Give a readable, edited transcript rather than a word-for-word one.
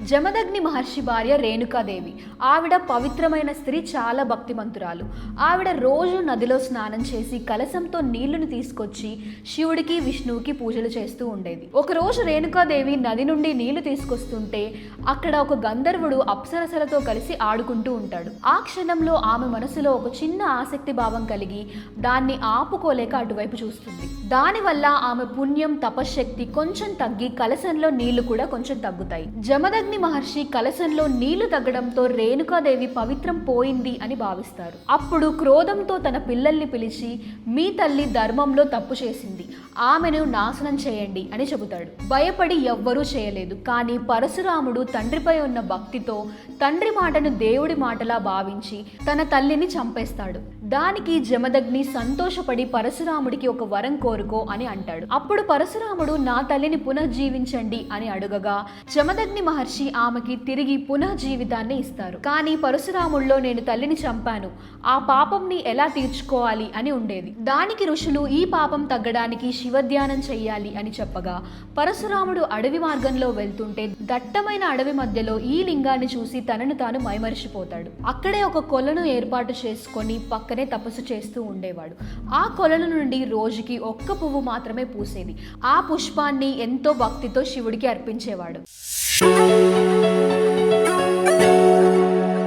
జమదగ్ని మహర్షి భార్య రేణుకాదేవి. ఆవిడ పవిత్రమైన స్త్రీ, చాలా భక్తిమంతురాలు. ఆవిడ రోజు నదిలో స్నానం చేసి కలశంతో నీళ్లను తీసుకొచ్చి శివుడికి విష్ణువుకి పూజలు చేస్తూ ఉండేది. ఒకరోజు రేణుకాదేవి నది నుండి నీళ్లు తీసుకొస్తుంటే అక్కడ ఒక గంధర్వుడు అప్సరసలతో కలిసి ఆడుకుంటూ ఉంటాడు. ఆ క్షణంలో ఆమె మనసులో ఒక చిన్న ఆసక్తి భావం కలిగి దాన్ని ఆపుకోలేక అటువైపు చూస్తుంది. దానివల్ల ఆమె పుణ్యం, తపశ్శక్తి కొంచెం తగ్గి కలశంలో నీళ్లు కూడా కొంచెం తగ్గుతాయి. జమదగ్ని మహర్షి కలశంలో నీళ్లు తగ్గడంతో రేణుకాదేవి పవిత్రం పోయింది అని భావిస్తారు. అప్పుడు క్రోధంతో తన పిల్లల్ని పిలిచి, మీ తల్లి ధర్మంలో తప్పు చేసింది, ఆమెను నాశనం చేయండి అని చెబుతాడు. భయపడి ఎవ్వరూ చేయలేదు. కానీ పరశురాముడు తండ్రిపై ఉన్న భక్తితో తండ్రి మాటను దేవుడి మాటలా భావించి తన తల్లిని చంపేస్తాడు. దానికి జమదగ్ని సంతోషపడి పరశురాముడికి ఒక వరం కోరుకో అని అంటాడు. అప్పుడు పరశురాముడు నా తల్లిని పునఃజీవించండి అని అడుగగా జమదగ్ని మహర్షి ఆమెకి తిరిగి పునఃజీవితాన్ని ఇస్తారు. కానీ పరశురాముడిలో నేను తల్లిని చంపాను, ఆ పాపంని ఎలా తీర్చుకోవాలి అని ఉండేది. దానికి ఋషులు ఈ పాపం తగ్గడానికి శివధ్యానం చెయ్యాలి అని చెప్పగా పరశురాముడు అడవి మార్గంలో వెళ్తుంటే దట్టమైన అడవి మధ్యలో ఈ లింగాన్ని చూసి తనను తాను మైమరిచిపోతాడు. అక్కడే ఒక కొలను ఏర్పాటు చేసుకొని పక్కనే తపస్సు చేస్తూ ఉండేవాడు. ఆ కొలను నుండి రోజుకి ఒక్క పువ్వు మాత్రమే పూసేది. ఆ పుష్పాన్ని ఎంతో భక్తితో శివుడికి అర్పించేవాడు.